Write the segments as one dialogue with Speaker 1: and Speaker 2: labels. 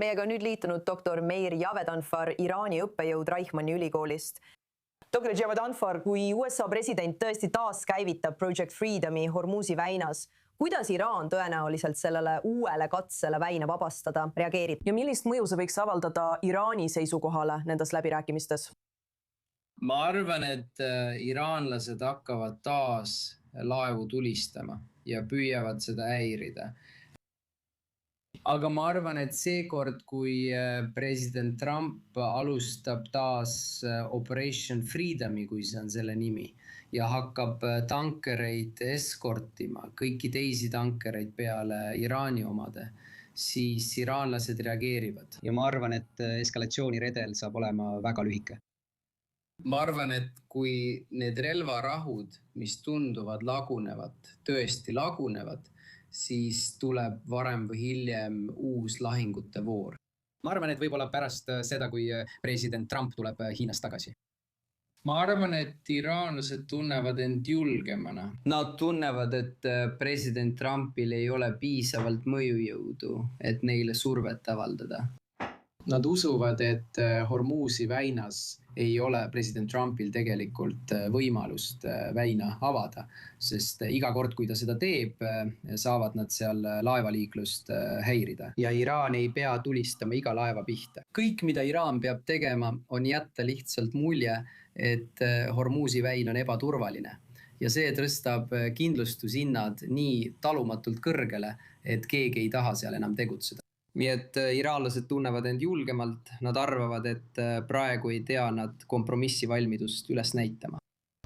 Speaker 1: Meiega on nüüd liitunud doktor Meir Javedanfar, Iraani õppejõud Reichmanni ülikoolist. Doktor Javedanfar, kui USA president tõesti taaskäivitab Project Freedomi Hormuzi väinas, kuidas Iraan tõenäoliselt sellele uuele katsele väina vabastada reageerib? Ja millist mõju see võiks avaldada Iraani seisukohale nendes läbirääkimistes?
Speaker 2: Ma arvan, et iraanlased hakkavad taas laevu tulistama ja püüavad seda häirida. Aga ma arvan, et seekord, kui president Trump alustab taas Operation Freedomi, kui see on selle nimi, ja hakkab tankereid eskortima, kõiki teisi tankereid peale Iraani omade, siis iraanlased reageerivad.
Speaker 3: Ja ma arvan, et eskalatsiooniredel saab olema väga lühike.
Speaker 2: Ma arvan, et kui need relvarahud, mis tunduvad lagunevat, tõesti lagunevad, siis tuleb varem või hiljem uus lahingute voor.
Speaker 3: Ma arvan, et võib-olla pärast seda, kui president Trump tuleb Hiinast tagasi.
Speaker 2: Ma arvan, et iraanlased tunnevad end julgemana. Nad tunnevad, et president Trumpil ei ole piisavalt mõjujõudu, et neile survet avaldada. Nad usuvad, et Hormuzi väinas ei ole president Trumpil tegelikult võimalust väina avada, sest iga kord, kui ta seda teeb, saavad nad seal laevaliiklust häirida. Ja Iraan ei pea tulistama iga laeva pihta. Kõik, mida Iraan peab tegema, on jätta lihtsalt mulje, et Hormuzi väin on ebaturvaline. Ja see tõstab kindlustushinnad nii talumatult kõrgele, et keegi ei taha seal enam tegutseda. Nii et iraanlased tunnevad end julgemalt, nad arvavad, et praegu ei tea nad kompromissivalmidust üles näitama.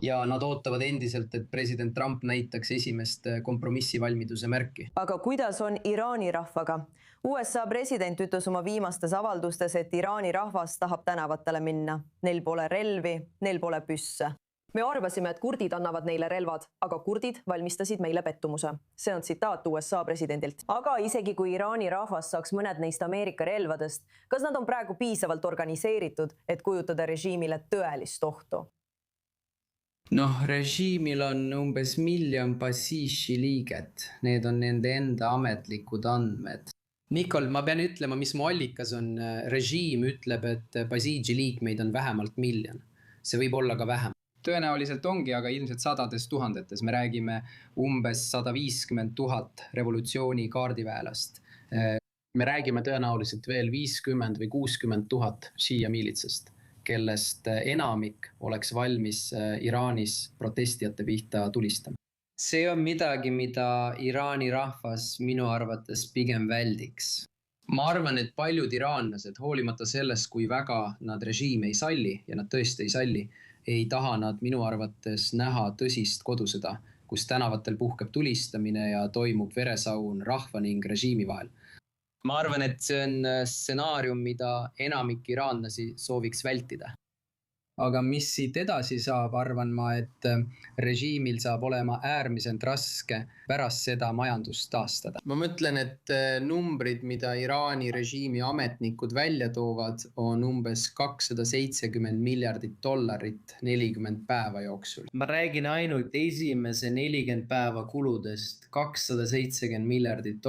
Speaker 2: Ja nad ootavad endiselt, et president Trump näitaks esimest kompromissivalmiduse märki.
Speaker 1: Aga kuidas on Iraani rahvaga? USA president ütles oma viimastes avaldustes, et Iraani rahvas tahab tänavatele minna. Neil pole relvi, neil pole püsse. Me arvasime, et kurdid annavad neile relvad, aga kurdid valmistasid meile pettumuse. See on tsitaat USA presidendilt. Aga isegi kui Iraani rahvas saaks mõned neist Ameerika relvadest, kas nad on praegu piisavalt organiseeritud, et kujutada režiimile tõelist ohtu?
Speaker 2: Režiimil on umbes 1 miljon Basishi liiget. Need on nende enda ametlikud andmed. Nikol, ma pean ütlema, mis mu allikas on. Režiim ütleb, et Basishi liikmeid on vähemalt 1 miljon. See võib olla ka vähem.
Speaker 3: Tõenäoliselt ongi, aga ilmselt sadades tuhandetes. Me räägime umbes 150 000 revolutsiooni kaardiväelast. Me räägime tõenäoliselt veel 50 või 60 000 Shia miilitsast, kellest enamik oleks valmis Iraanis protestijate pihta tulistama.
Speaker 2: See on midagi, mida Iraani rahvas minu arvates pigem väldiks. Ma arvan, et paljud iraanlased, hoolimata sellest, kui väga nad režiime ei salli, ja nad tõesti ei salli, ei taha nad minu arvates näha tõsist kodusõda, kus tänavatel puhkeb tulistamine ja toimub veresaun rahva ning režiimi vahel. Ma arvan, et see on stsenaarium, mida enamik iraanlasi sooviks vältida. Aga mis siit edasi saab, arvan ma, et režiimil saab olema äärmiselt raske pärast seda majandust taastada. Ma mõtlen, et numbrid, mida Iraani režiimi ametnikud välja toovad, on umbes $270 miljardit 40 päeva jooksul. Ma räägin ainult esimese 40 päeva kuludest $270 miljardit,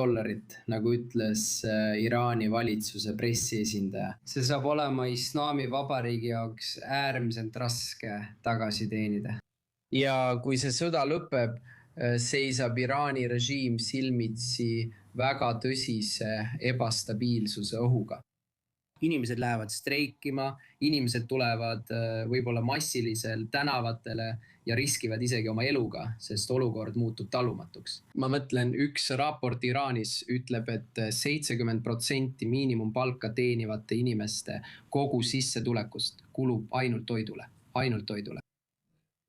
Speaker 2: nagu ütles Iraani valitsuse pressiesindaja. See saab olema Islami Vabariigi jaoks äärmiselt raske tagasi teenida. Ja kui see sõda lõpeb, seisab Iraani režiim silmitsi väga tõsise ebastabiilsuse ohuga. Inimesed lähevad streikima, inimesed tulevad võib-olla massilisel tänavatele ja riskivad isegi oma eluga, sest olukord muutub talumatuks. Ma mõtlen, üks raport Iraanis ütleb, et 70% miinimumpalka teenivate inimeste kogu sissetulekust kulub ainult toidule.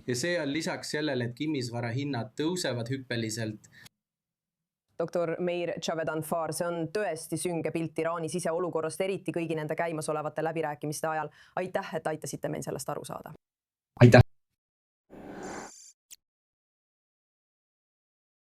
Speaker 2: Ja see on lisaks sellele, et kinnisvara hinnad tõusevad hüppeliselt.
Speaker 1: Doktor Meir Javedanfar, see on tõesti sünge pilt Iraani siseolukorrast, eriti kõigi nende käimasolevate läbirääkimiste ajal. Aitäh, et aitasite meil sellest aru saada.
Speaker 3: Aitäh!